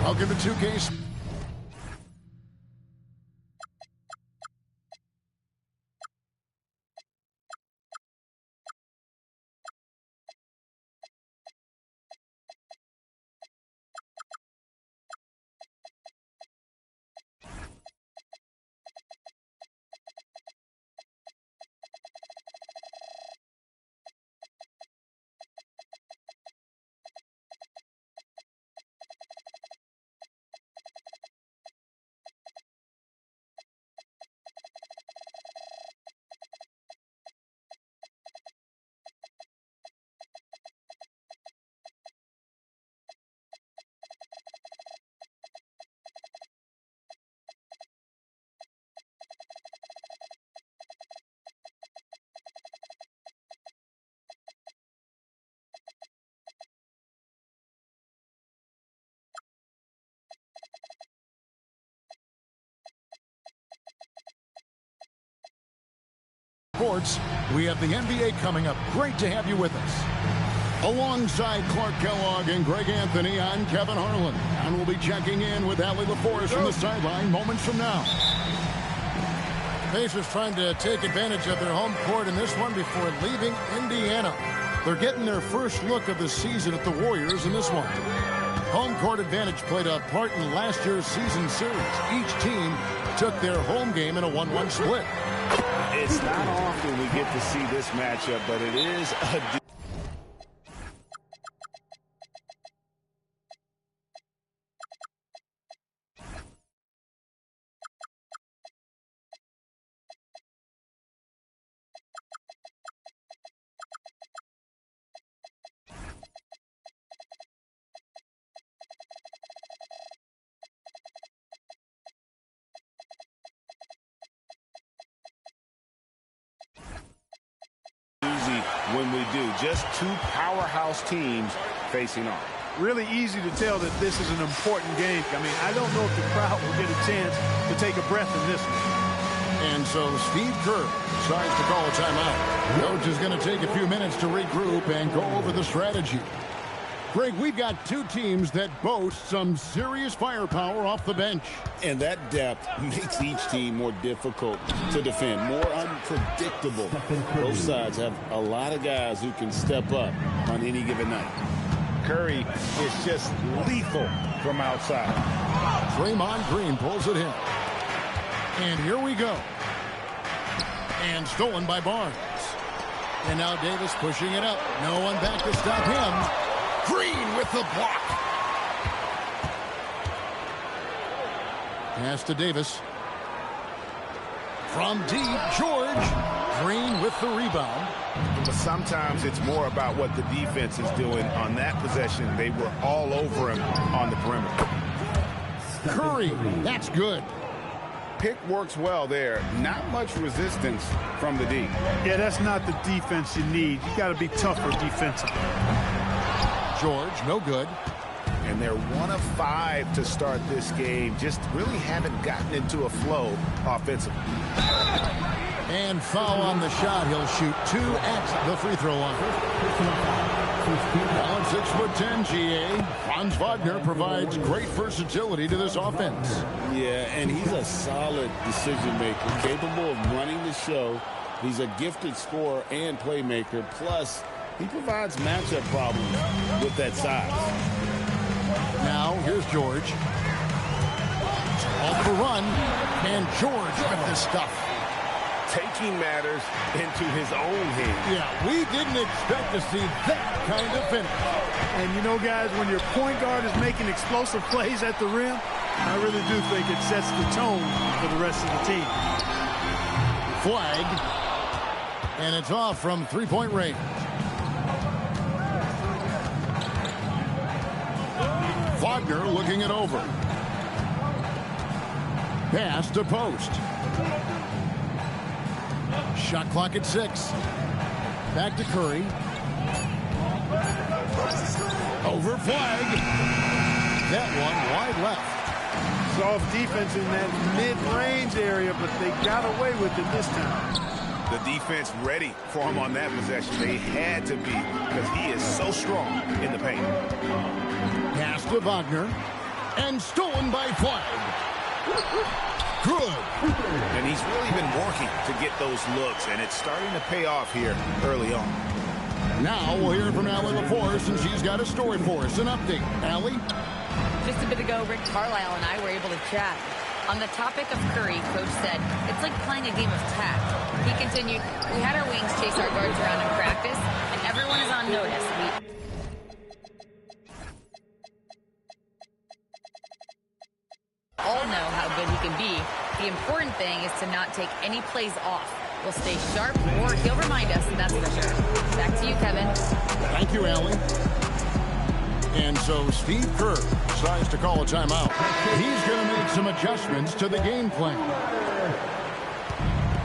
Welcome to 2K. Sports, we have the NBA coming up. Great to have you with us. Alongside Clark Kellogg and Greg Anthony, I'm Kevin Harlan. And we'll be checking in with Allie LaForce from the sideline moments from now. Pacers trying to take advantage of their home court in this one before leaving Indiana. They're getting their first look of the season at the Warriors in this one. Home court advantage played a part in last year's season series. Each team took their home game in a 1-1 split. It's not often we get to see this matchup, but it is a... when we do. Just two powerhouse teams facing off. Really easy to tell that this is an important game. I mean, I don't know if the crowd will get a chance to take a breath in this one. And so Steve Kerr decides to call a timeout. Coach is going to take a few minutes to regroup and go over the strategy. Greg, we've got two teams that boast some serious firepower off the bench. And that depth makes each team more difficult to defend, more unpredictable. Both sides have a lot of guys who can step up on any given night. Curry is just lethal from outside. Draymond Green pulls it in. And here we go. And stolen by Barnes. And now Davis pushing it up. No one back to stop him. Green with the block. Pass to Davis. From deep, George. Green with the rebound. But sometimes it's more about what the defense is doing on that possession. They were all over him on the perimeter. Curry, that's good. Pick works well there. Not much resistance from the D. Yeah, that's not the defense you need. You got to be tougher defensively. George, no good. And they're 1 of 5 to start this game. Just really haven't gotten into a flow offensively. And foul on the shot. He'll shoot 2 at the free throw line. Now at 6'10", GA, Franz Wagner provides great versatility to this offense. Yeah, and he's a solid decision maker, capable of running the show. He's a gifted scorer and playmaker. Plus, he provides matchup problems with that size. Now, here's George. Off the run. And George with this stuff. Taking matters into his own hands. Yeah, we didn't expect to see that kind of finish. And you know, guys, when your point guard is making explosive plays at the rim, I really do think it sets the tone for the rest of the team. Flag. And it's off from three-point range. Wagner looking it over. Pass to post. Shot clock at 6. Back to Curry. Over flag. That one wide left. Soft defense in that mid-range area, but they got away with it this time. The defense ready for him on that possession. They had to be because he is so strong in the paint. Pass to Wagner. And stolen by Flagg. Good. And he's really been working to get those looks, and it's starting to pay off here early on. Now we'll hear from Allie LaForce, and she's got a story for us. An update. Allie? Just a bit ago, Rick Carlisle and I were able to chat. On the topic of Curry, Coach said, it's like playing a game of tag. He continued, we had our wings chase our guards around in practice, and everyone is on notice. We all know how good he can be. The important thing is to not take any plays off. We'll stay sharp, or he'll remind us, that's for sure. Back to you, Kevin. Thank you, Allie. And so Steve Kerr decides to call a timeout. He's going to make some adjustments to the game plan.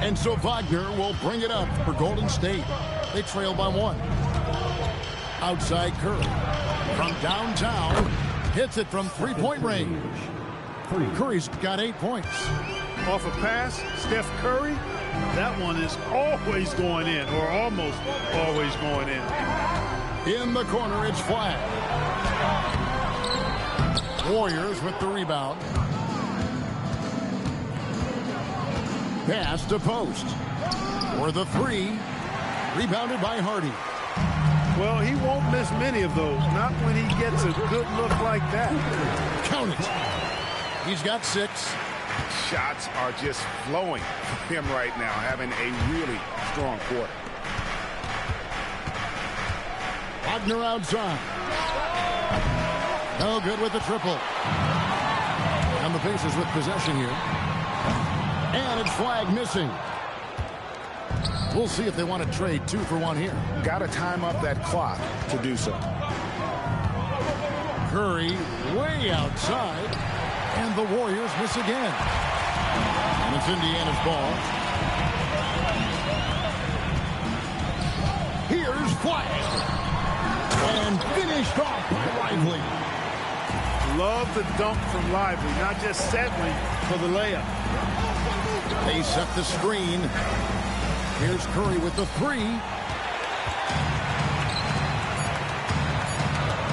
And so Wagner will bring it up for Golden State. They trail by 1. Outside Curry. From downtown, hits it from three-point range. Curry's got 8 points. Off a pass, Steph Curry, that one is always going in, or almost always going in. In the corner, it's Flagg. Warriors with the rebound. Pass to Post. For the 3. Rebounded by Hardy. Well, he won't miss many of those, not when he gets a good look like that. Count it. He's got 6. Shots are just flowing for him right now, having a really strong quarter. Wagner outside. No good with the triple. And the Pacers with possession here. And it's Flagg missing. We'll see if they want to trade 2 for 1 here. Got to time up that clock to do so. Curry way outside. And the Warriors miss again. And it's Indiana's ball. Here's Flagg. And finished off by Lively. Love the dunk from Lively, not just settling for the layup. They set the screen. Here's Curry with the 3.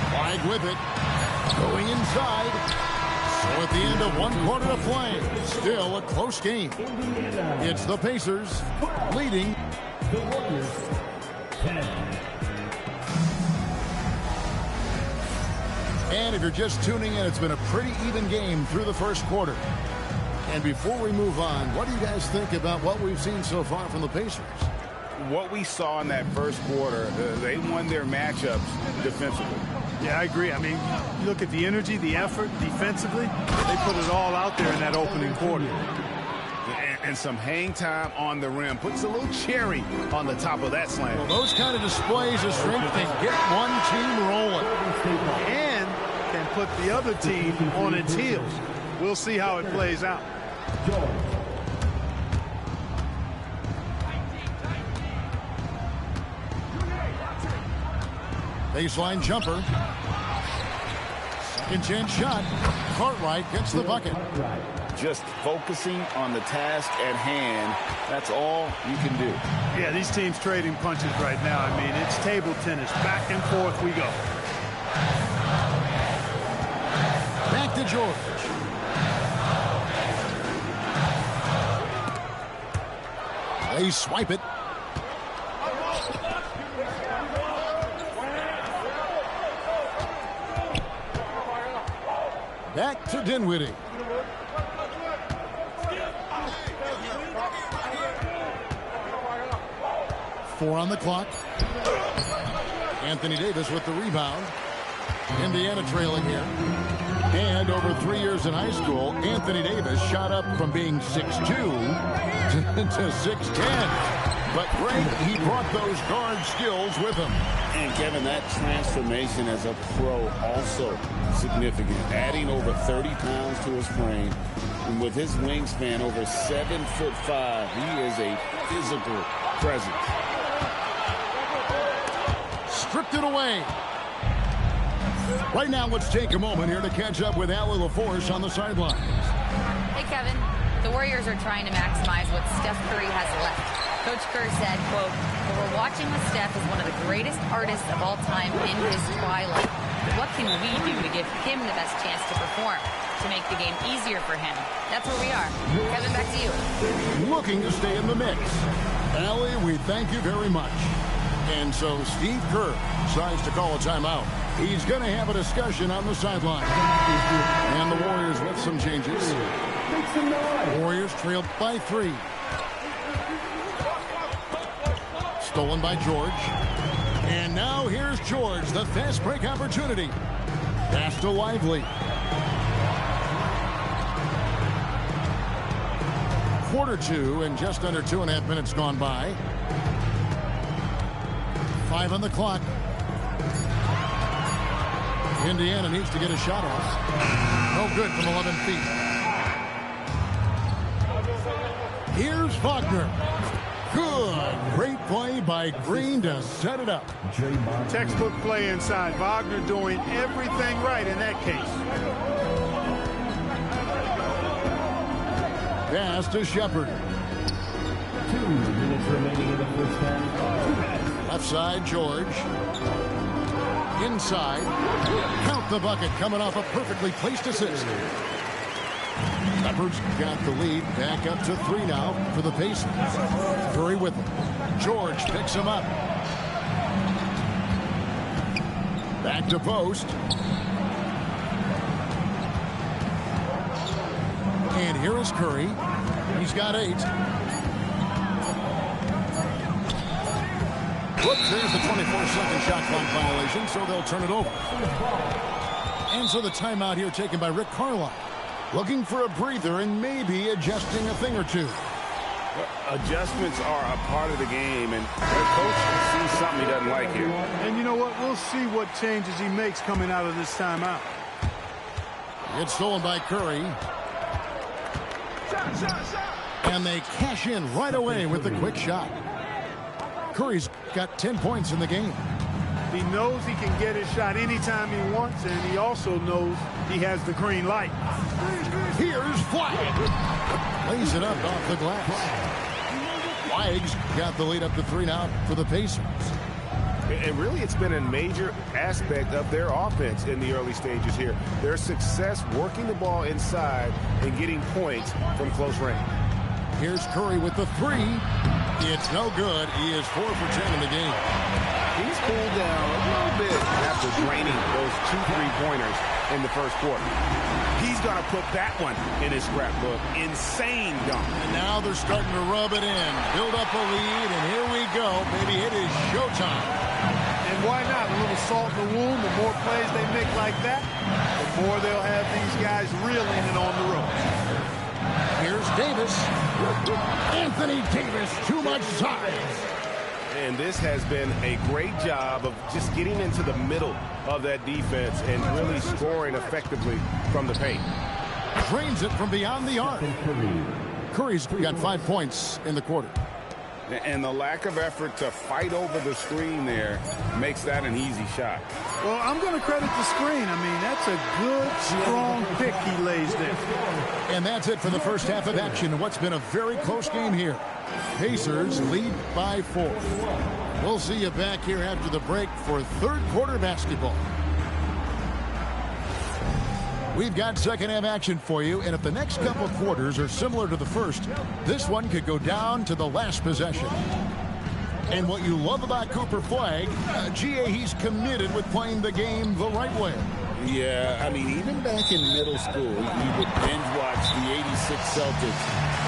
Flagg with it. Going inside. So at the end of 1 quarter to play, still a close game. It's the Pacers leading the Warriors 10. And if you're just tuning in, it's been a pretty even game through the first quarter. And before we move on, what do you guys think about what we've seen so far from the Pacers? What we saw in that first quarter, they won their matchups defensively. Yeah, I agree. I mean, you look at the energy, the effort defensively, they put it all out there in that opening quarter. And some hang time on the rim. Puts a little cherry on the top of that slam. Well, those kind of displays of strength can get one team rolling. And can put the other team on its heels. We'll see how it plays out. Baseline jumper. Second chance shot. Cartwright gets the bucket. Just focusing on the task at hand. That's all you can do. Yeah, these teams trading punches right now. I mean, it's table tennis. Back and forth we go. Back to George. They swipe it. Back to Dinwiddie. Four on the clock. Anthony Davis with the rebound. Indiana trailing here. And over 3 years in high school, Anthony Davis shot up from being 6'2" to 6'10". But Greg, he brought those guard skills with him. And Kevin, that transformation as a pro also significant. Adding over 30 pounds to his frame. And with his wingspan over 7'5", he is a physical presence. Stripped it away. Right now, let's take a moment here to catch up with Allie LaForce on the sidelines. Hey, Kevin. The Warriors are trying to maximize what Steph Curry has left. Coach Kerr said, quote, "What we're watching with Steph is one of the greatest artists of all time in his twilight. What can we do to give him the best chance to perform, to make the game easier for him? That's where we are. Kevin, back to you. Looking to stay in the mix. Allie, we thank you very much. And so Steve Kerr decides to call a timeout. He's going to have a discussion on the sideline. And the Warriors with some changes. Warriors trailed by 3. Stolen by George. And now here's George, the fast break opportunity. Pass to Lively. Quarter 2 and just under 2.5 minutes gone by. 5 on the clock. Indiana needs to get a shot off. No good from 11 feet. Here's Wagner. Good. Great play by Green to set it up. Textbook play inside. Wagner doing everything right in that case. Pass to Shepard. 2 minutes remaining in the first half. Left side, George. Inside. Count the bucket coming off a perfectly placed assist. Shepard's got the lead. Back up to 3 now for the Pacers. Curry with him. George picks him up. Back to post. And here is Curry. He's got 8. Whoops, there's the 24-second shot clock violation, so they'll turn it over. And so the timeout here taken by Rick Carlisle. Looking for a breather and maybe adjusting a thing or two. Adjustments are a part of the game, and their coach sees something he doesn't like here. And you know what? We'll see what changes he makes coming out of this timeout. It's stolen by Curry. And they cash in right away with the quick shot. Curry's got 10 points in the game. He knows he can get his shot anytime he wants, and he also knows he has the green light. Here's Flagg. Lays it up off the glass. Flagg's got the lead up to 3 now for the Pacers. And really, it's been a major aspect of their offense in the early stages here. Their success working the ball inside and getting points from close range. Here's Curry with the 3. It's no good. He is 4 for 10 in the game. He's cooled down a little bit after draining those 2 3-pointers in the first quarter. He's going to put that one in his scrapbook. Insane dunk. And now they're starting to rub it in. Build up a lead, and here we go. Baby, it is showtime. And why not? A little salt in the wound. The more plays they make like that, the more they'll have these guys reeling and on the road. Here's Davis. Anthony Davis, too much size. And this has been a great job of just getting into the middle of that defense and really scoring effectively from the paint. Drains it from beyond the arc. Curry's got 5 points in the quarter. And the lack of effort to fight over the screen there makes that an easy shot. Well, I'm going to credit the screen. I mean, that's a good, strong pick he lays there. And that's it for the first half of action. What's been a very close game here. Pacers lead by 4. We'll see you back here after the break for third quarter basketball. We've got second half action for you, and if the next couple quarters are similar to the first, this one could go down to the last possession. And what you love about Cooper Flagg, GA, he's committed with playing the game the right way. Yeah, I mean, even back in middle school, you would binge watch the '86 Celtics,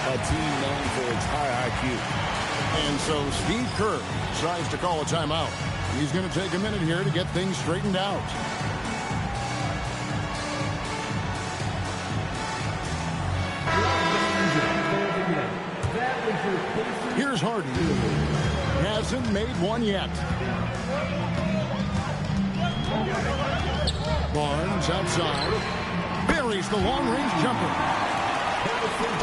a team known for its high IQ. And so Steve Kerr decides to call a timeout. He's going to take a minute here to get things straightened out. Here's Harden. Hasn't made one yet. Barnes outside. Buries the long-range jumper.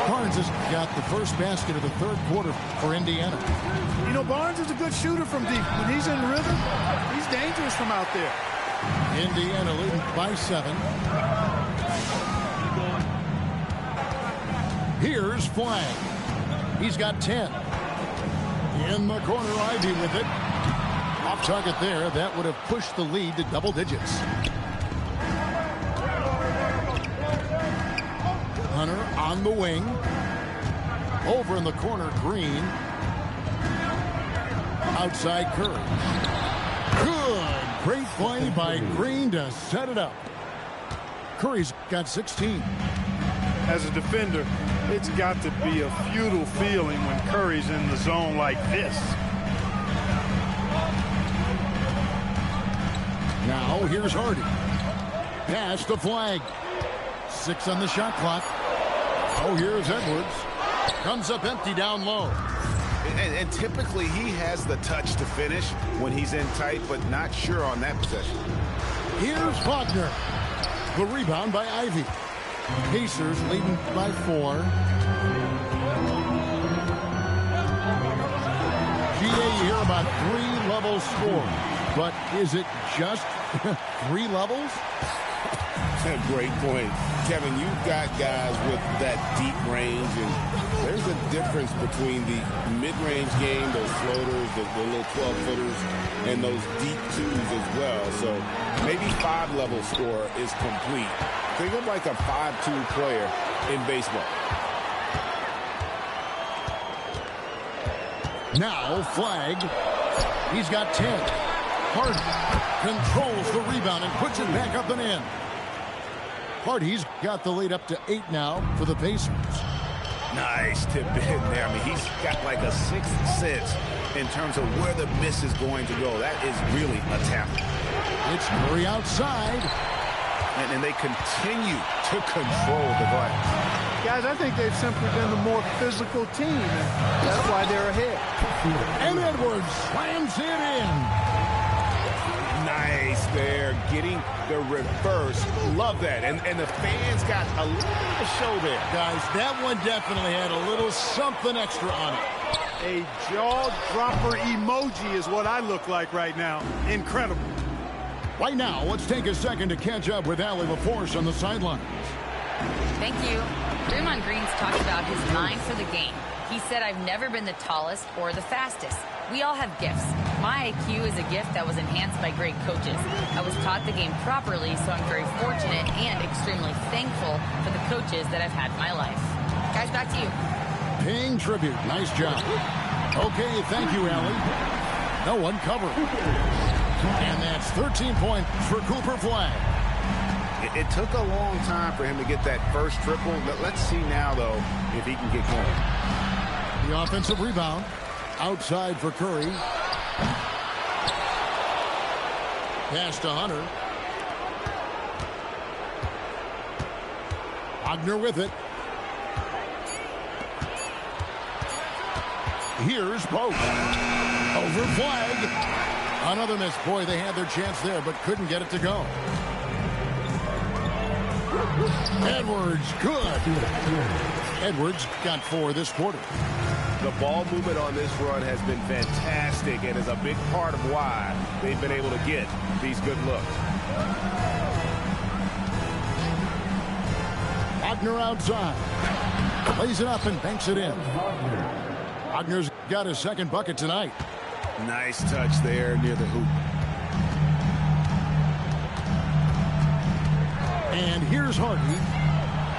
Barnes has got the first basket of the third quarter for Indiana. You know, Barnes is a good shooter from deep. When he's in rhythm, he's dangerous from out there. Indiana leading by 7. Here's Flagg. He's got 10. In the corner, Ivy with it. Off target there. That would have pushed the lead to double digits. On the wing. Over in the corner, Green. Outside Curry. Good. Great play by Green to set it up. Curry's got 16. As a defender, it's got to be a futile feeling when Curry's in the zone like this. Now here's Hardy. Pass to Flag. 6 on the shot clock. Oh, here's Edwards. Comes up empty down low. And typically he has the touch to finish when he's in tight, but not sure on that possession. Here's Wagner. The rebound by Ivy. Pacers leading by 4. GA, you hear about 3-level score. But is it just 3 levels? Great point. Kevin, you've got guys with that deep range, and there's a difference between the mid-range game, those floaters, the little 12-footers, and those deep 2s as well. So maybe 5-level score is complete. Think of like a 5-2 player in baseball. Now Flag. He's got 10. Hardy controls the rebound and puts it back up and in. Hardy's got the lead up to 8 now for the Pacers. Nice tip in there. I mean, he's got like a 6th sense in terms of where the miss is going to go. That is really a talent. It's Curry outside. And they continue to control the glass. Guys, I think they've simply been the more physical team, and that's why they're ahead. And Edwards slams it in. Nice there, getting the reverse. Love that. And the fans got a little show there. Guys, that one definitely had a little something extra on it. A jaw-dropper emoji is what I look like right now. Incredible. Right now, let's take a second to catch up with Allie LaForce on the sidelines. Thank you. Draymond Green's talked about his mind for the game. He said, I've never been the tallest or the fastest. We all have gifts. My IQ is a gift that was enhanced by great coaches. I was taught the game properly, so I'm very fortunate and extremely thankful for the coaches that I've had in my life. Guys, back to you. Paying tribute. Nice job. Okay, thank you, Allie. No one covered. And that's 13 points for Cooper Flag. It took a long time for him to get that first triple. Let's see now, though, if he can get going. The offensive rebound. Outside for Curry. Pass to Hunter. Wagner with it. Here's Pope. Over Flag. Another miss. Boy, they had their chance there, but couldn't get it to go. Edwards, good. Edwards got 4 this quarter. The ball movement on this run has been fantastic and is a big part of why they've been able to get these good looks. Wagner outside. Plays it up and banks it in. Wagner's got his second bucket tonight. Nice touch there near the hoop. And here's Hardy.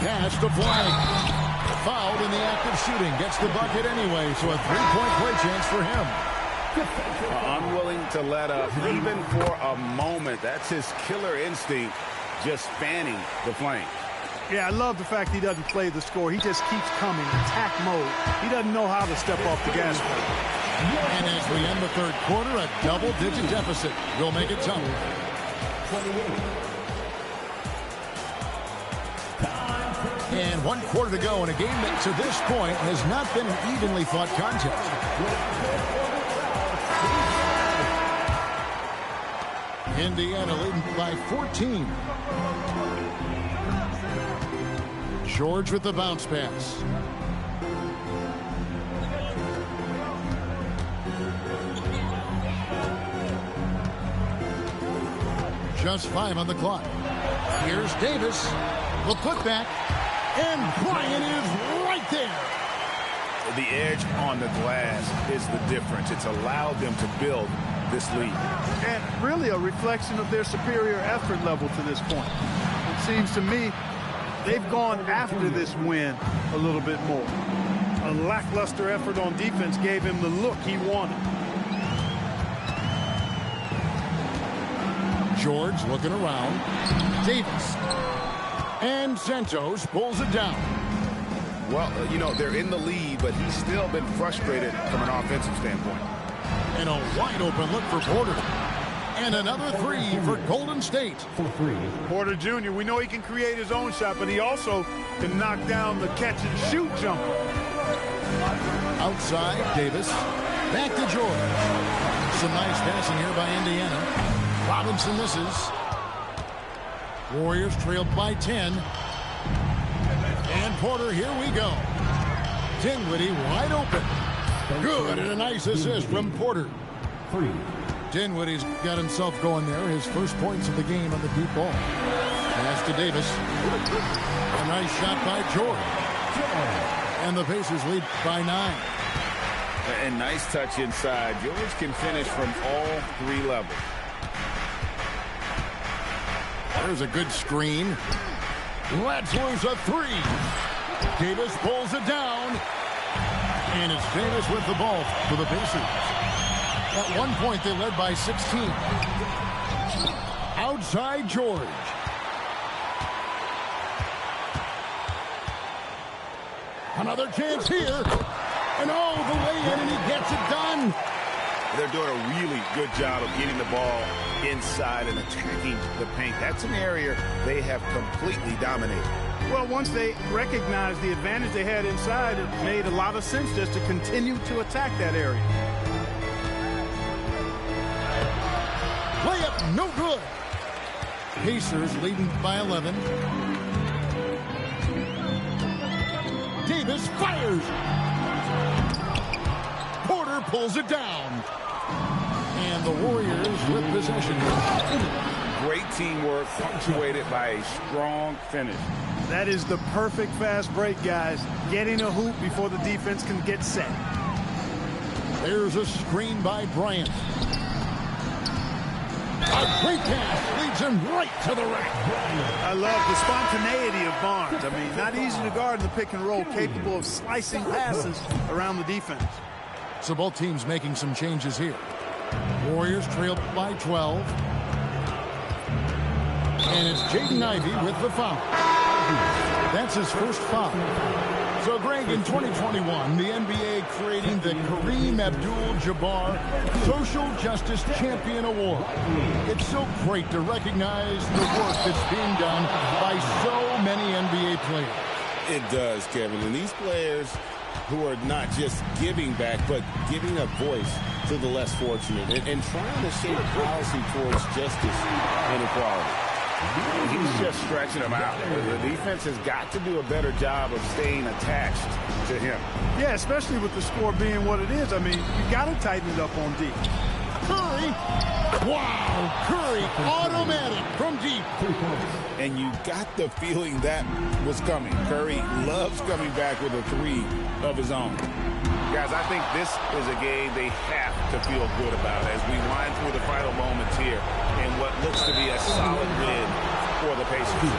Pass to Flag. Fouled in the act of shooting. Gets the bucket anyway, so a 3-point play chance for him. Unwilling to let up, even for a moment. That's his killer instinct, just fanning the flame. Yeah, I love the fact he doesn't play the score. He just keeps coming, attack mode. He doesn't know how to step off the gas pedal. And as we end the third quarter, a double-digit deficit will make it tough. 28. And 1 quarter to go in a game that, to this point, has not been an evenly fought contest. Indiana leading by 14. George with the bounce pass. Just 5 on the clock. Here's Davis. The putback. And Bryant is right there. The edge on the glass is the difference. It's allowed them to build this lead. And really a reflection of their superior effort level to this point. It seems to me they've gone after this win a little bit more. A lackluster effort on defense gave him the look he wanted. George looking around. Davis. And Santos pulls it down. Well, you know, they're in the lead, but he's still been frustrated from an offensive standpoint. And a wide open look for Porter. And another three for Golden State. Porter Jr., we know he can create his own shot, but he also can knock down the catch-and-shoot jumper. Outside, Davis. Back to George. Some nice passing here by Indiana. Robinson misses. Warriors trail by 10. And Porter, here we go. Dinwiddie wide open. Good, and a nice assist from Porter. Dinwiddie's got himself going there. His first points of the game on the deep ball. Pass to Davis. A nice shot by George. And the Pacers lead by 9. And nice touch inside. George can finish from all 3 levels. There's a good screen. Let's lose a 3. Davis pulls it down. And it's Davis with the ball for the Pacers. At one point, they led by 16. Outside George. Another chance here. And oh, the lay-in, and he gets it done. They're doing a really good job of getting the ball inside and attacking the paint. That's an area they have completely dominated. Well, once they recognized the advantage they had inside, it made a lot of sense just to continue to attack that area. Layup, no good. Pacers leading by 11. Davis fires. Porter pulls it down. And the Warriors with possession. Great teamwork, punctuated by a strong finish. That is the perfect fast break, guys. Getting a hoop before the defense can get set. There's a screen by Bryant. A great pass leads him right to the rack. I love the spontaneity of Barnes. I mean, not easy to guard in the pick and roll, capable of slicing passes around the defense. So both teams making some changes here. Warriors trail by 12. And it's Jaden Ivey with the foul. That's his first foul. So, Greg, in 2021, the NBA creating the Kareem Abdul-Jabbar Social Justice Champion Award. It's so great to recognize the work that's being done by so many NBA players. It does, Kevin. And these players who are not just giving back, but giving a voice to the less fortunate and trying to shape policy towards justice and equality. He's just stretching them out. The defense has got to do a better job of staying attached to him. Yeah, especially with the score being what it is. I mean, you got to tighten it up on deep. Curry. Wow. Curry automatic from deep. And you got the feeling that was coming. Curry loves coming back with a 3 of his own. Guys, I think this is a game they have to feel good about as we wind through the final moments here in what looks to be a solid win for the Pacers.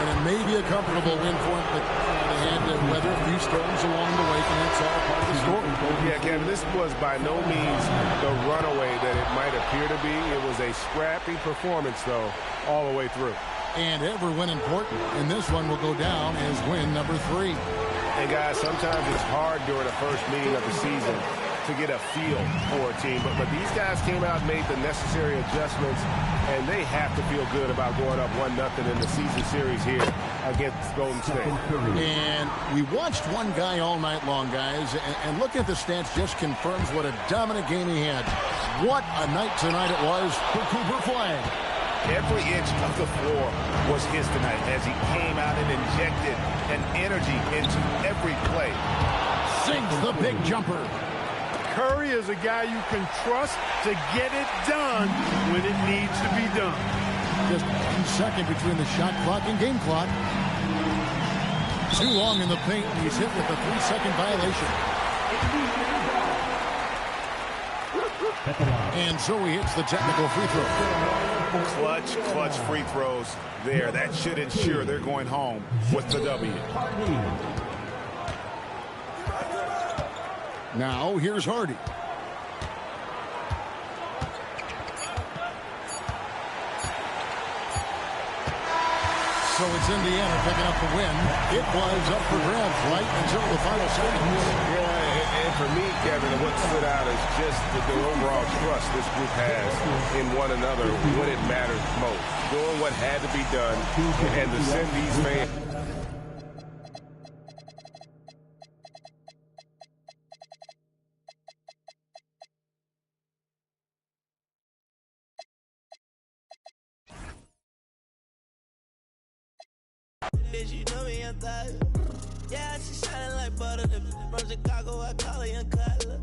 And it may be a comfortable win for them, but they had to weather a few storms along the way, and that's all part of the story. Yeah, Kevin, this was by no means the runaway that it might appear to be. It was a scrappy performance, though, all the way through. And every win important, and this one will go down as win number 3. And, guys, sometimes it's hard during the first meeting of the season to get a feel for a team. But these guys came out and made the necessary adjustments, and they have to feel good about going up 1-0 in the season series here against Golden State. And we watched one guy all night long, guys, and looking at the stats just confirms what a dominant game he had. What a night tonight it was for Cooper Flagg. Every inch of the floor was his tonight as he came out and injected an energy into every play. Sinks the big jumper. Curry is a guy you can trust to get it done when it needs to be done. Just 1 second between the shot clock and game clock. Too long in the paint, and he's hit with a 3-second violation. And so he hits the technical free throw. Clutch free throws there. That should ensure they're going home with the W. Now here's Hardy. So it's Indiana picking up the win. It was up for grabs right until the final seconds. Yeah, and for me, Kevin, what stood out is just the overall trust this group has in one another when it matters most. Doing what had to be done and to send these fans. You know me, I'm thug. Yeah, she shining like butter. From Chicago, I call her Young Cutler.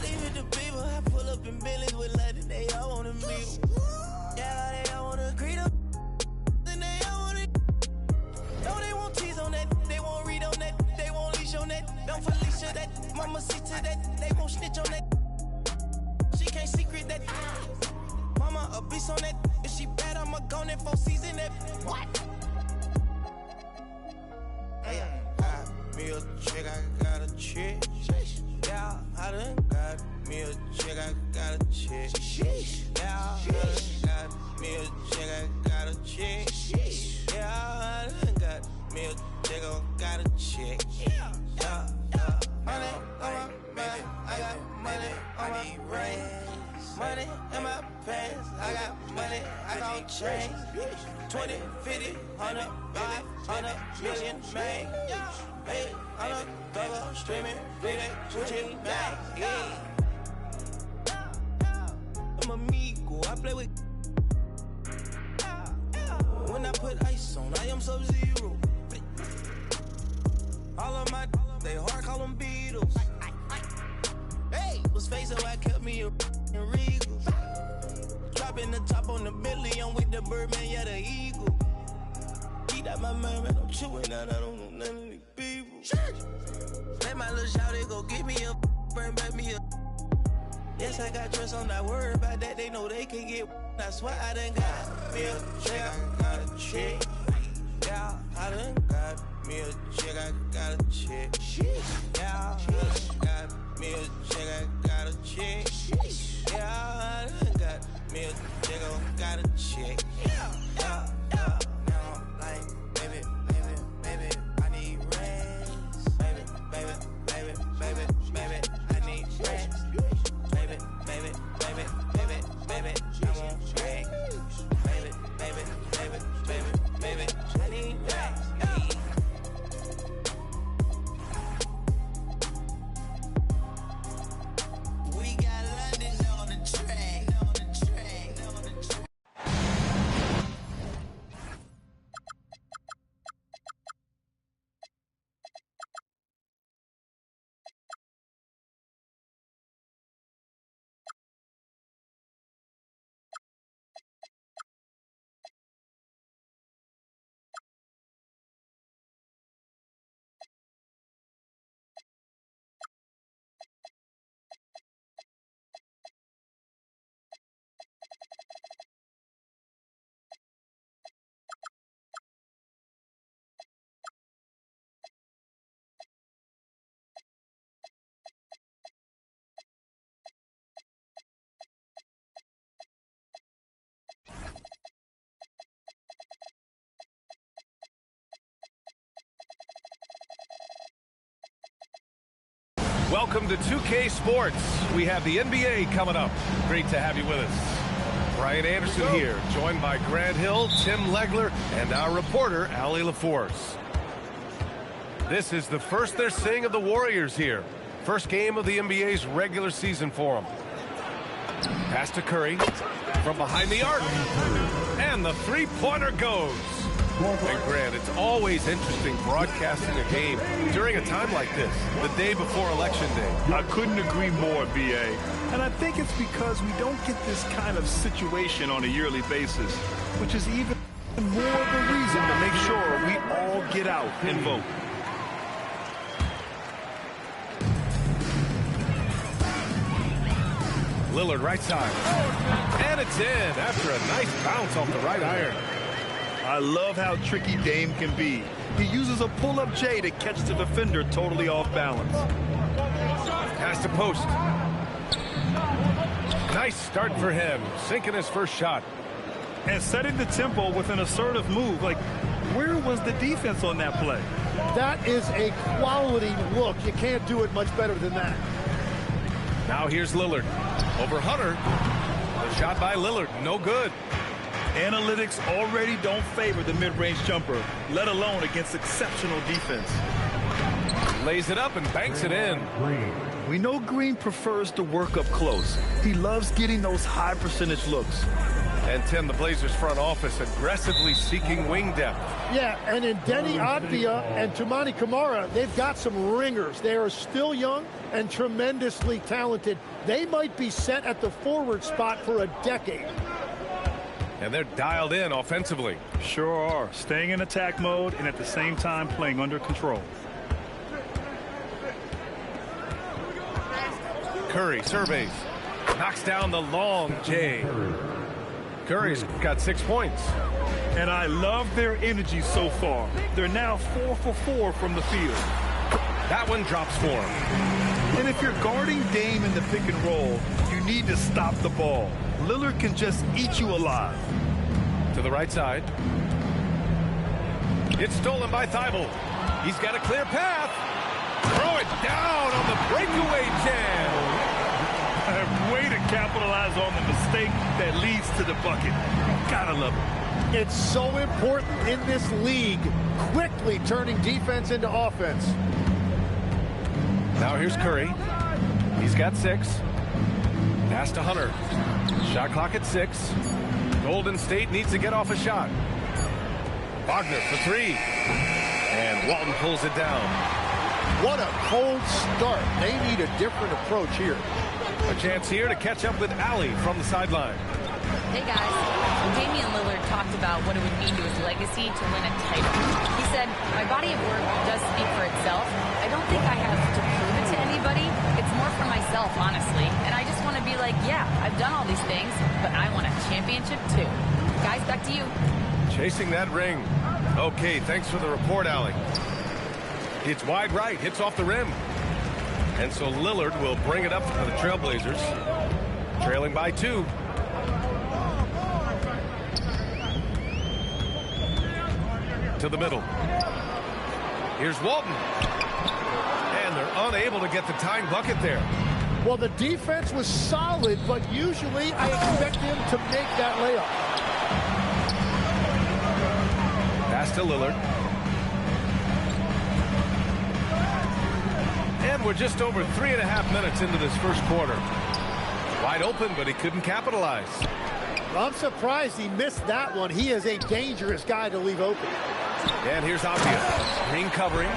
Leave it to people, I pull up in Billy's with London. They all wanna meet. Yeah, they all wanna greet them. Then they all wanna. No, they won't tease on that. They won't read on that. They won't leash on that. Don't Felicia that. Mama see to that. They won't snitch on that. She can't secret that. Mama a beast on that. If she bad, I'ma go in 4 season that. What? Me a chick, I got a chick. Yeah, I done got me a chick, I got a chick. Yeah, I done got me a chick, I got a chick. Yeah, I done got me a chick, I got a chick. Yeah, money on my mind, I got money on my brain. Money in my pants, I got money, I got change. 20, 50, 100, 500 million, man. Hey, I'm a double streaming, really switching back. Yeah. I'm amigo, I play with. When I put ice on, I am Sub-Zero. All of my, they hard call them Beatles. Hey, was facing why I kept me a Regal. Dropping the top on the Bentley, I'm with the Birdman, yeah, the Eagle. Eat out my mind, man, I'm chewing out, I don't know none of these people. Let my little shawty go get me a bring back me a. Yes, I got trust, I'm not worried about that, they know they can get. That's why I done got me a chick, I got a chick. Yeah, I done got me a chick, I got a chick. Yeah, I done got me a chick, I got a chick. Yeah, I done got me a chick, I got a chick. Yeah. Now I'm like, baby, I need rest. Baby, I need rest. Baby, I want rest. Baby, I need rest. We got London on the track. Welcome to 2K Sports. We have the NBA coming up. Great to have you with us. Brian Anderson here, joined by Grant Hill, Tim Legler, and our reporter, Allie LaForce. This is the first they're seeing of the Warriors here. First game of the NBA's regular season for them. Pass to Curry from behind the arc. And the three-pointer goes. And Grant, it's always interesting broadcasting a game during a time like this, the day before Election Day. I couldn't agree more, B.A. And I think it's because we don't get this kind of situation on a yearly basis, which is even more of a reason to make sure we all get out and vote. Lillard right side. And it's in after a nice bounce off the right iron. I love how tricky Dame can be. He uses a pull-up J to catch the defender totally off balance. Pass to post. Nice start for him, sinking his first shot. And setting the tempo with an assertive move. Like, where was the defense on that play? That is a quality look. You can't do it much better than that. Now here's Lillard. Over Hunter. The shot by Lillard, no good. Analytics already don't favor the mid-range jumper, let alone against exceptional defense. Lays it up and banks it in. We know Green prefers to work up close. He loves getting those high percentage looks. And Tim, the Blazers front office aggressively seeking wing depth. Yeah, and in Denny Avdia and Toumani Camara, they've got some ringers. They are still young and tremendously talented. They might be set at the forward spot for a decade. And they're dialed in offensively. Sure are. Staying in attack mode and at the same time playing under control. Curry surveys. Knocks down the long J. Curry's got 6 points. And I love their energy so far. They're now 4 for 4 from the field. That one drops for him. And if you're guarding Dame in the pick and roll, you need to stop the ball. Lillard can just eat you alive. To the right side. It's stolen by Thibault. He's got a clear path. Throw it down on the breakaway jam. Way to capitalize on the mistake that leads to the bucket. Gotta love it. It's so important in this league, quickly turning defense into offense. Now here's Curry. He's got 6. Pass to Hunter. Shot clock at 6. Golden State needs to get off a shot. Wagner for 3. And Walton pulls it down. What a cold start. They need a different approach here. A chance here to catch up with Allie from the sideline. Hey guys, Damian Lillard talked about what it would mean to his legacy to win a title. He said, my body of work does speak for itself. I don't think I have to prove it to anybody. It's more for myself, honestly. And I just want to be like, yeah, I've done all these things, but I want a championship too. Guys, back to you. Chasing that ring. Okay, thanks for the report, Allie. It's wide right, hits off the rim. And so Lillard will bring it up for the Trailblazers. Trailing by 2. To the middle. Here's Walton. And they're unable to get the tying bucket there. Well, the defense was solid, but usually I expect him to make that layup. Pass to Lillard. And we're just over 3.5 minutes into this first quarter. Wide open, but he couldn't capitalize. I'm surprised he missed that one. He is a dangerous guy to leave open. And here's Avdia. Green covering.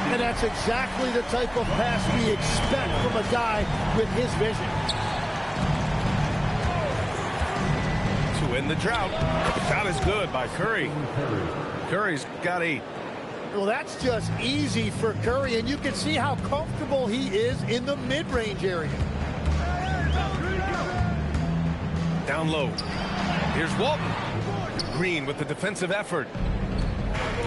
And that's exactly the type of pass we expect from a guy with his vision. To end the drought. Shot is good by Curry. Curry's got 8. Well, that's just easy for Curry, and you can see how comfortable he is in the mid-range area. Down low. Here's Walton. Green with the defensive effort.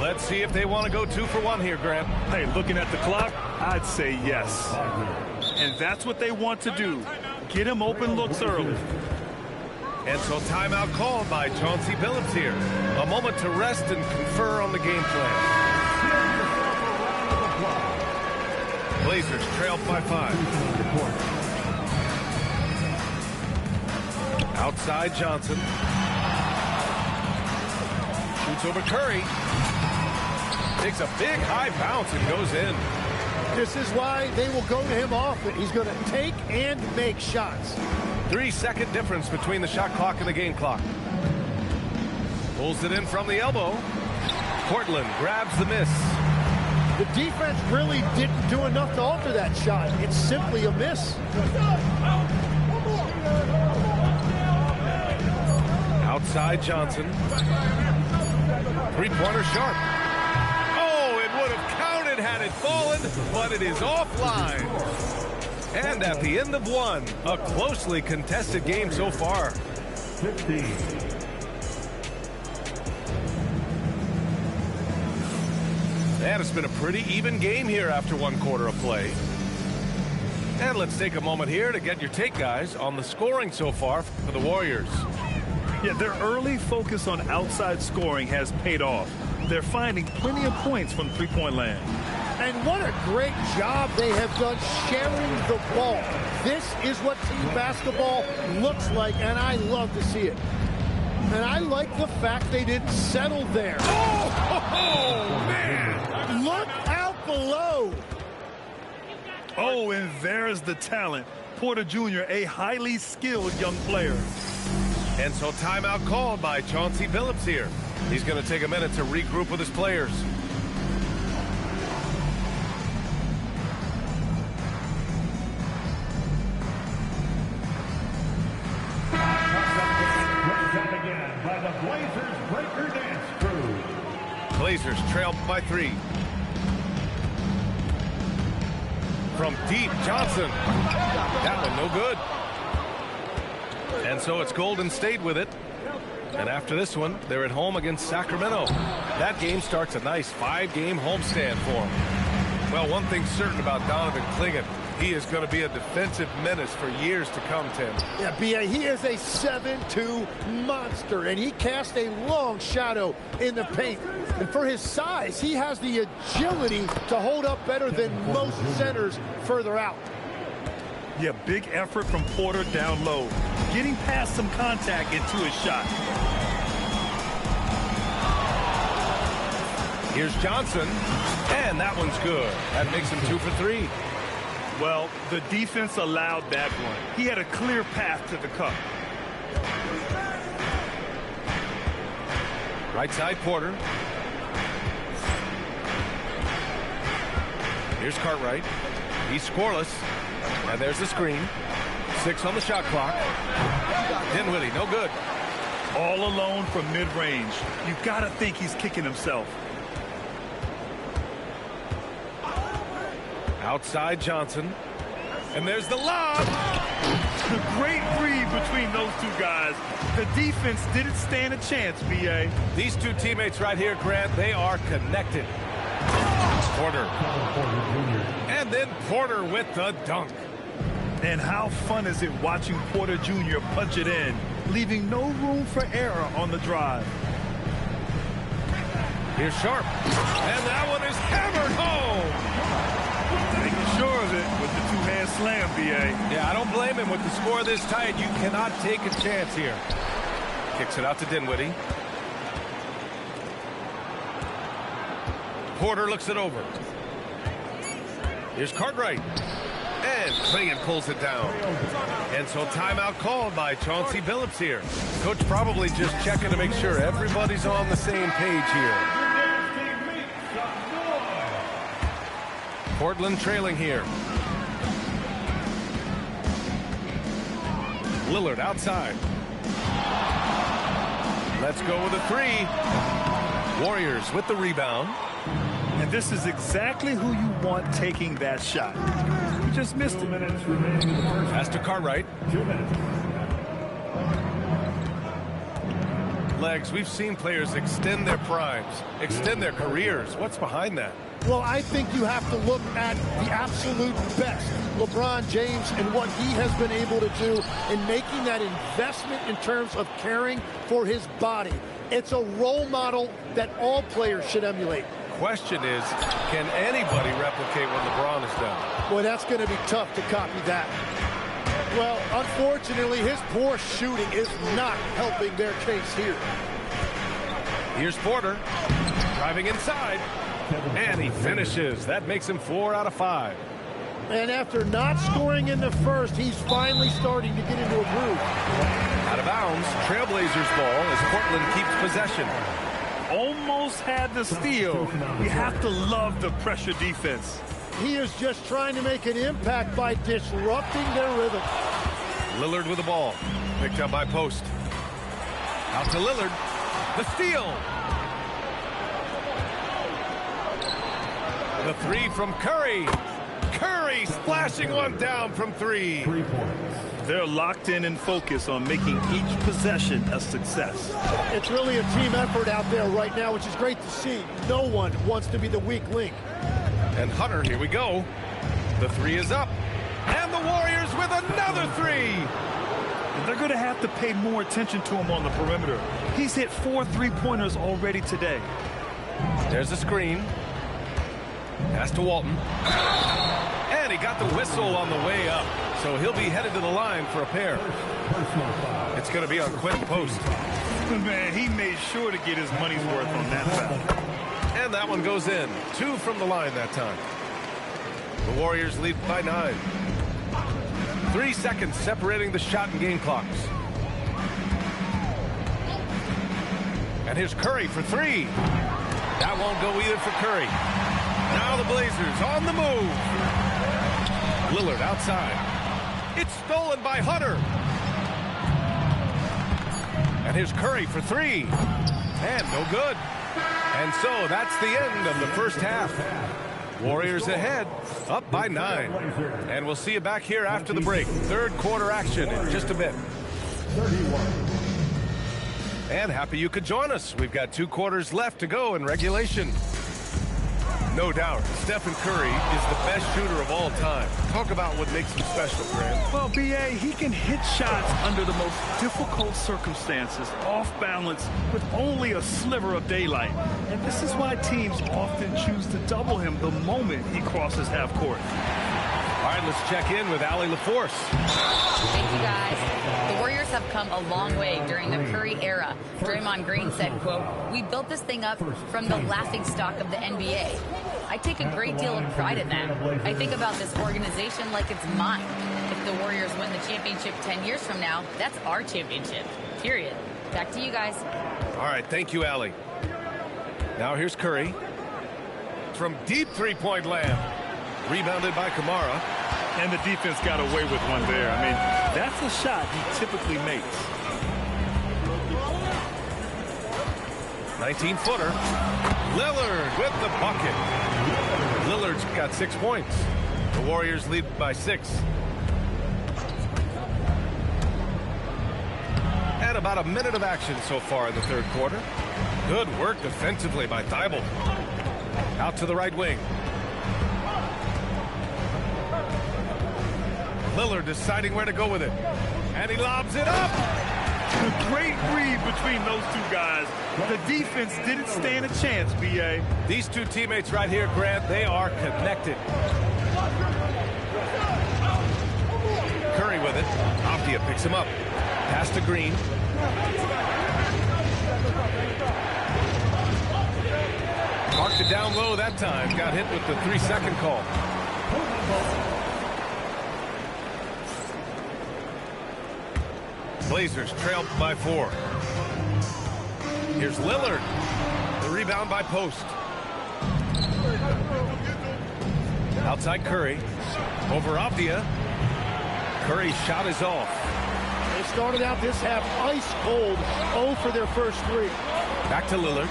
Let's see if they want to go 2 for 1 here, Grant. Hey, looking at the clock, I'd say yes. And that's what they want to do. Get him open looks early. And so timeout called by Chauncey Billups here. A moment to rest and confer on the game plan. Blazers trailed by 5. Outside Johnson. Shoots over Curry. Takes a big high bounce and goes in. This is why they will go to him often. He's going to take and make shots. 3-second difference between the shot clock and the game clock. Pulls it in from the elbow. Portland grabs the miss. The defense really didn't do enough to alter that shot. It's simply a miss. Outside Johnson. Three-pointer sharp. Oh, it would have counted had it fallen, but it is offline. And at the end of 1, a closely contested game so far. 15. And it's been a pretty even game here after 1 quarter of play. And let's take a moment here to get your take, guys, on the scoring so far for the Warriors. Yeah, their early focus on outside scoring has paid off. They're finding plenty of points from three-point land. And what a great job they have done sharing the ball. This is what team basketball looks like, and I love to see it. And I like the fact they didn't settle there. Oh, man! Look out below. Oh, and there's the talent. Porter Jr., a highly skilled young player. And so timeout called by Chauncey Billups here. He's going to take a minute to regroup with his players. Again by the Blazers Breaker Dance Crew. Blazers trail by 3. From deep, Johnson. That one no good. And so it's Golden State with it. And after this one, they're at home against Sacramento. That game starts a nice 5-game homestand for them. Well, one thing's certain about Donovan Clingan. He is going to be a defensive menace for years to come, Tim. Yeah, B.A., he is a 7'2" monster, and he casts a long shadow in the paint. And for his size, he has the agility to hold up better than most centers further out. Yeah, big effort from Porter down low, getting past some contact into his shot. Here's Johnson, and that one's good. That makes him 2 for 3. Well, the defense allowed that one. He had a clear path to the cup. Right side, Porter. Here's Cartwright. He's scoreless. And there's the screen. 6 on the shot clock. Dinwiddie, no good. All alone from mid-range. You got to think he's kicking himself. Outside Johnson. And there's the lob. Great read between those two guys. The defense didn't stand a chance, B.A. These two teammates right here, Grant, they are connected. Porter. And then Porter with the dunk. And how fun is it watching Porter Jr. punch it in, leaving no room for error on the drive. Here's Sharp. And that one is hammered home. Making sure of it with the two-hand slam, B.A. Yeah, I don't blame him with the score this tight. You cannot take a chance here. Kicks it out to Dinwiddie. Porter looks it over. Here's Cartwright. And Clingan pulls it down. And so timeout called by Chauncey Billups here. Coach probably just checking to make sure everybody's on the same page here. Portland trailing here. Lillard outside. Let's go with a 3. Warriors with the rebound. And this is exactly who you want taking that shot. You just missed it. Pass to Cartwright. 2 minutes. Legs, we've seen players extend their primes, extend their careers. What's behind that? Well, I think you have to look at the absolute best. LeBron James and what he has been able to do in making that investment in terms of caring for his body. It's a role model that all players should emulate. Question is, can anybody replicate what LeBron has done? Boy, that's going to be tough to copy that. Well, unfortunately, his poor shooting is not helping their case here. Here's Porter, driving inside, and he finishes. That makes him 4 out of 5. And after not scoring in the first, he's finally starting to get into a groove. Out of bounds, Trailblazers ball as Portland keeps possession. Almost had the steal. You have to love the pressure defense. He is just trying to make an impact by disrupting their rhythm. Lillard with the ball. Picked up by Post. Out to Lillard. The steal. The 3 from Curry. Curry splashing one down from 3. 3 points. They're locked in and focused on making each possession a success. It's really a team effort out there right now, which is great to see. No one wants to be the weak link. And Hunter, here we go. The 3 is up. And And the Warriors with another three. They're going to have to pay more attention to him on the perimeter. He's hit 4 3-pointers already today. There's a screen. Pass to Walton. And he got the whistle on the way up. So he'll be headed to the line for a pair. It's going to be on Quinn Post. Man, he made sure to get his money's worth on that foul. And that one goes in. 2 from the line that time. The Warriors lead by 9. 3 seconds separating the shot and game clocks. And here's Curry for 3. That won't go either for Curry. Now the Blazers on the move. Lillard outside. It's stolen by Hunter. And here's Curry for 3. And no good. And so that's the end of the first half. Warriors ahead, up by 9. And we'll see you back here after the break. Third quarter action in just a bit. And happy you could join us. We've got 2 quarters left to go in regulation. No doubt, Stephen Curry is the best shooter of all time. Talk about what makes him special, Grant. Well, B.A., he can hit shots under the most difficult circumstances, off balance, with only a sliver of daylight. And this is why teams often choose to double him the moment he crosses half court. All right, let's check in with Allie LaForce. Thank you, guys. The Warriors have come a long way during the Curry era. Draymond Green said, quote, "We built this thing up from the laughingstock of the NBA. I take a great deal of pride in that. I think about this organization like it's mine. If the Warriors win the championship 10 years from now, that's our championship, period." Back to you guys. All right, thank you, Allie. Now here's Curry. From deep three-point land. Rebounded by Kamara. And the defense got away with one there. I mean, that's a shot he typically makes. 19-footer. Lillard with the bucket. Lillard's got 6 points. The Warriors lead by 6. And about a minute of action so far in the third quarter. Good work defensively by Thibault. Out to the right wing. Lillard deciding where to go with it. And he lobs it up. Great read between those 2 guys. The defense didn't stand a chance, B.A. These 2 teammates right here, Grant, they are connected. Curry with it. Avdia picks him up. Pass to Green. Marked it down low that time. Got hit with the 3-second call. Blazers trailed by 4. Here's Lillard. The rebound by Post. Outside Curry. Over Avdia. Curry's shot is off. They started out this half ice cold. 0 for their first 3. Back to Lillard.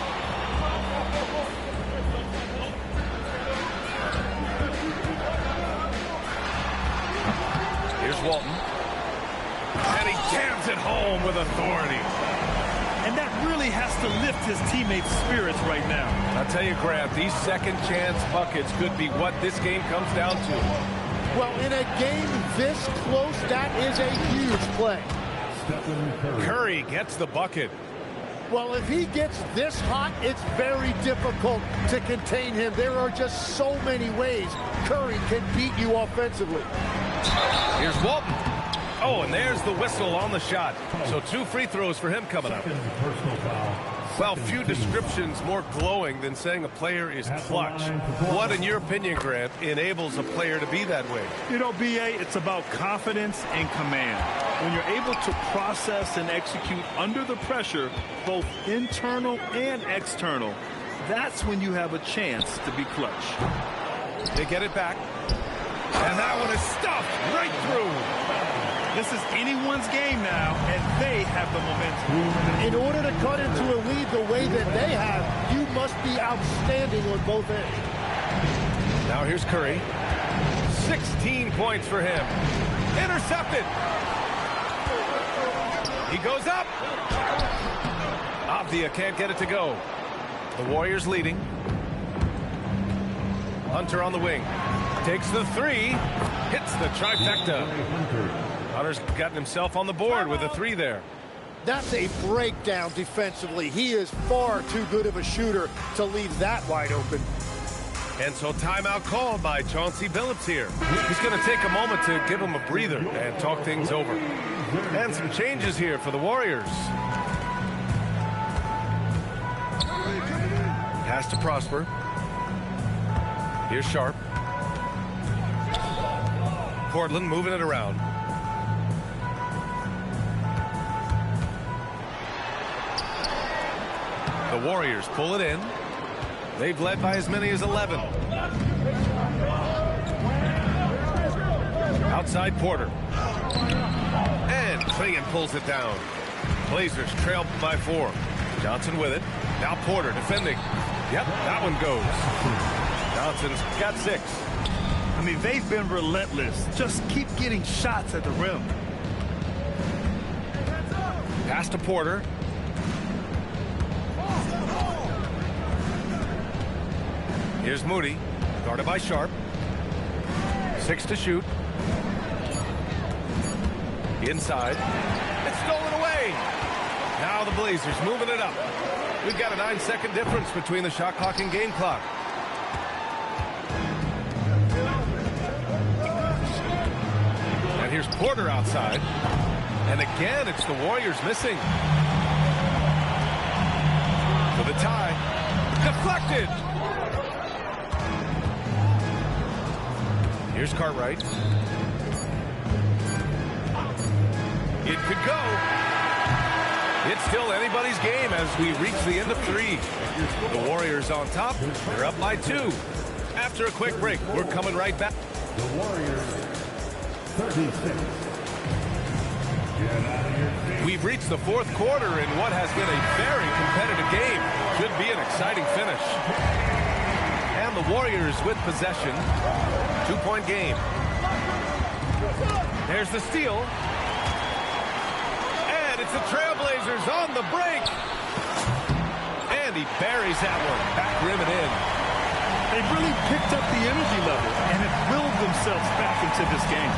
Here's Walton. And he jams it home with authority. And that really has to lift his teammates' spirits right now. I'll tell you, Grant, these second chance buckets could be what this game comes down to. Well, in a game this close, that is a huge play. Curry gets the bucket. Well, if he gets this hot, it's very difficult to contain him. There are just so many ways Curry can beat you offensively. Here's Walton. Oh, and there's the whistle on the shot. So 2 free throws for him coming up. Well, few descriptions more glowing than saying a player is clutch. What, in your opinion, Grant, enables a player to be that way? You know, B.A., it's about confidence and command. When you're able to process and execute under the pressure, both internal and external, that's when you have a chance to be clutch. They get it back. And that one is stuffed right through. This is anyone's game now, and they have the momentum. In order to cut into a lead the way that they have, you must be outstanding on both ends. Now here's Curry. 16 points for him. Intercepted. He goes up. Avdia can't get it to go. The Warriors leading. Hunter on the wing. takes the three. Hits the trifecta. Hunter's gotten himself on the board with a 3 there. That's a breakdown defensively. He is far too good of a shooter to leave that wide open. And so timeout called by Chauncey Billups here. He's going to take a moment to give him a breather and talk things over. And some changes here for the Warriors. Pass to Prosper. Here's Sharp. Portland moving it around. The Warriors pull it in. They've led by as many as 11. Outside Porter. And Clingan pulls it down. Blazers trail by 4. Johnson with it. Now Porter defending. Yep, that one goes. Johnson's got 6. I mean, they've been relentless. Just keep getting shots at the rim. Pass to Porter. Here's Moody, guarded by Sharp. 6 to shoot. Inside. It's stolen away. Now the Blazers moving it up. We've got a 9-second difference between the shot clock and game clock. And here's Porter outside. And again, it's the Warriors missing. For the tie. Deflected. Here's Cartwright. It could go. It's still anybody's game as we reach the end of 3. The Warriors on top. They're up by 2. After a quick break, we're coming right back. The Warriors, 36. We've reached the 4th quarter in what has been a very competitive game. Should be an exciting finish. And the Warriors with possession. 2-point game. There's the steal. And it's the Trailblazers on the break. And he buries that one. Back rim and in. They really picked up the energy level and have willed themselves back into this game.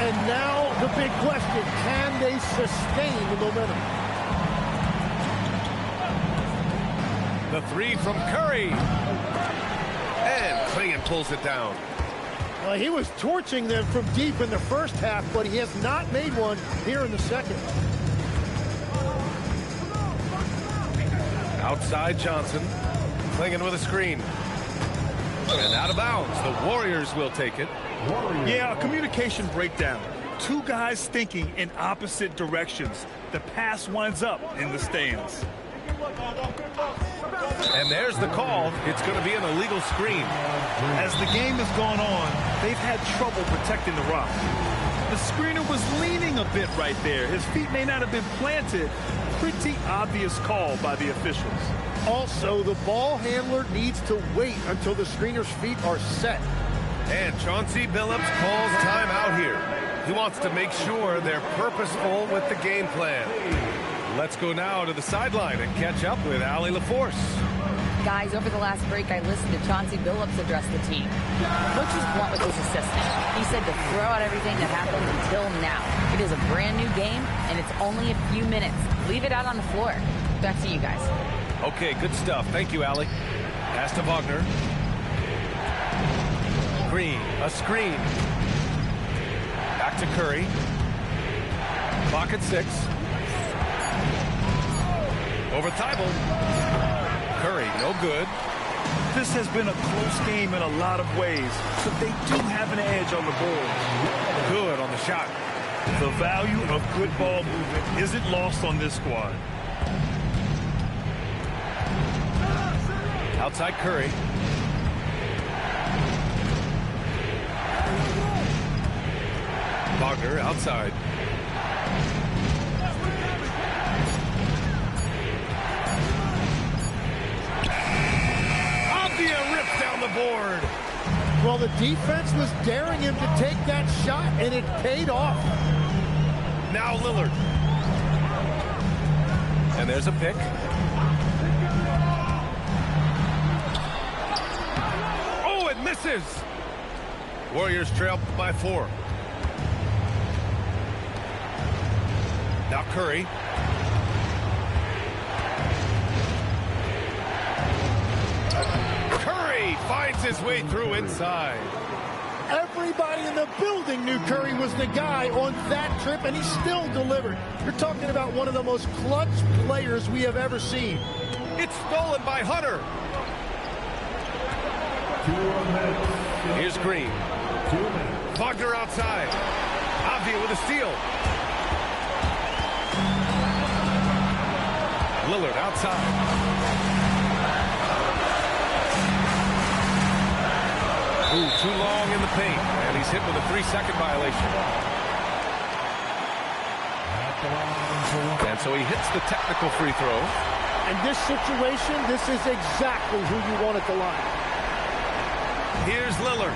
And now the big question, can they sustain the momentum? The 3 from Curry. And Clingan pulls it down. He was torching them from deep in the first half, but he has not made one here in the second. Outside Johnson. Clingan with a screen. And out of bounds. The Warriors will take it. Yeah, a communication breakdown. 2 guys thinking in opposite directions. The pass winds up in the stands. And there's the call. It's going to be an illegal screen. As the game has gone on, they've had trouble protecting the rock. The screener was leaning a bit right there. His feet may not have been planted. Pretty obvious call by the officials. Also, the ball handler needs to wait until the screener's feet are set. And Chauncey Billups calls timeout here. He wants to make sure they're purposeful with the game plan. Let's go now to the sideline and catch up with Allie LaForce. Guys, over the last break, I listened to Chauncey Billups address the team. Coach was blunt with his assistant. He said to throw out everything that happened until now. It is a brand new game, and it's only a few minutes. Leave it out on the floor. Back to you guys. Okay, good stuff. Thank you, Allie. Pass to Wagner. Green, a screen. Back to Curry. Clock at 6. Over Thibault. Curry, no good. This has been a close game in a lot of ways, but they do have an edge on the board. Good on the shot. The value of good ball movement isn't lost on this squad. Outside Curry. Wagner outside. Avdia rips down the board. Well, the defense was daring him to take that shot, and it paid off. Now Lillard. And there's a pick. Oh, it misses. Warriors trail by 4. Now Curry. Curry finds his way through inside. Everybody in the building knew Curry was the guy on that trip, and he still delivered. You're talking about one of the most clutch players we have ever seen. It's stolen by Hunter. Here's Green. Wagner outside. Avdia with a steal. Lillard outside. Ooh, too long in the paint, and he's hit with a 3-second violation. And so he hits the technical free throw. In this situation, this is exactly who you want at the line. Here's Lillard.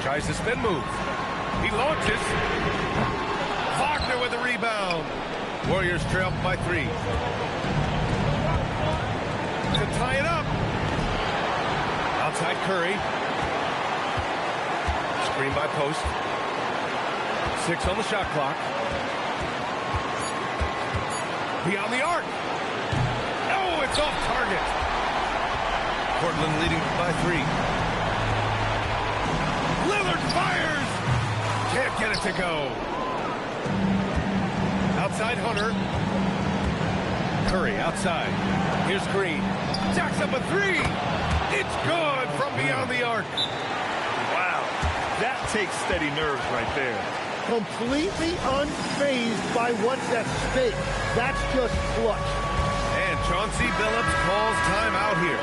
Tries the spin move. He launches. Wagner with a rebound. Warriors trail by 3. To tie it up. Outside Curry. Screen by Post. 6 on the shot clock. Beyond the arc. Oh, it's off target. Portland leading by 3. Lillard fires. Can't get it to go. Outside Hunter. Curry outside. Here's Green. Jacks up a 3. It's good from beyond the arc. Wow. That takes steady nerves right there. Completely unfazed by what's at stake. That's just clutch. And Chauncey Billups calls timeout here.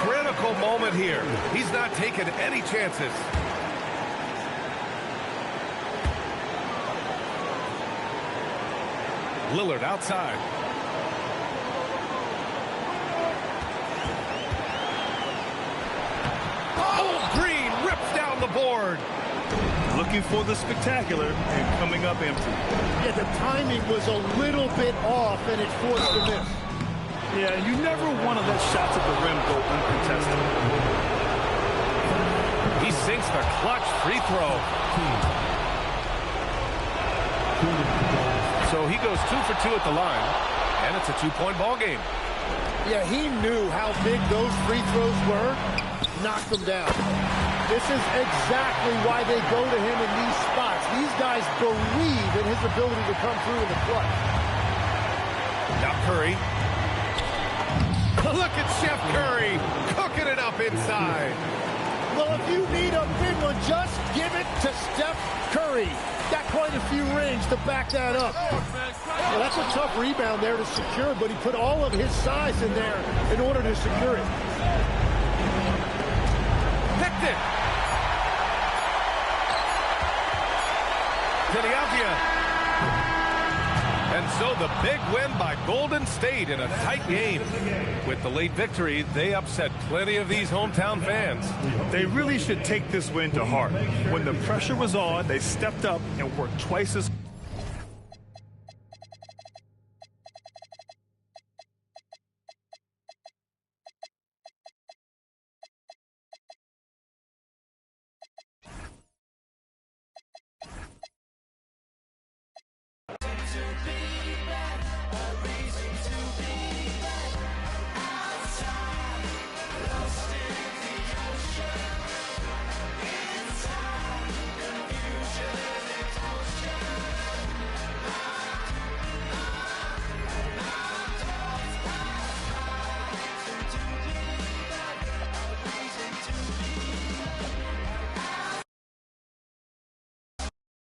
Critical moment here. He's not taking any chances. Lillard outside. Oh, Green rips down the board. Looking for the spectacular and coming up empty. Yeah, the timing was a little bit off, and it forced a miss. Yeah, you never want to let shots at the rim go uncontested. He sinks the clutch free throw. So he goes 2 for 2 at the line, and it's a 2-point ball game. Yeah, he knew how big those free throws were. Knocked them down. This is exactly why they go to him in these spots. These guys believe in his ability to come through in the clutch. Now Curry. Look at Chef Curry cooking it up inside. Well, if you need a big one, just give it to Steph Curry. Got quite a few rings to back that up. Well, that's a tough rebound there to secure, but he put all of his size in there in order to secure it. Picked it. Avdia. And so the big win by Golden State in a tight game. With the late victory, they upset plenty of these hometown fans. They really should take this win to heart. When the pressure was on, they stepped up and worked twice as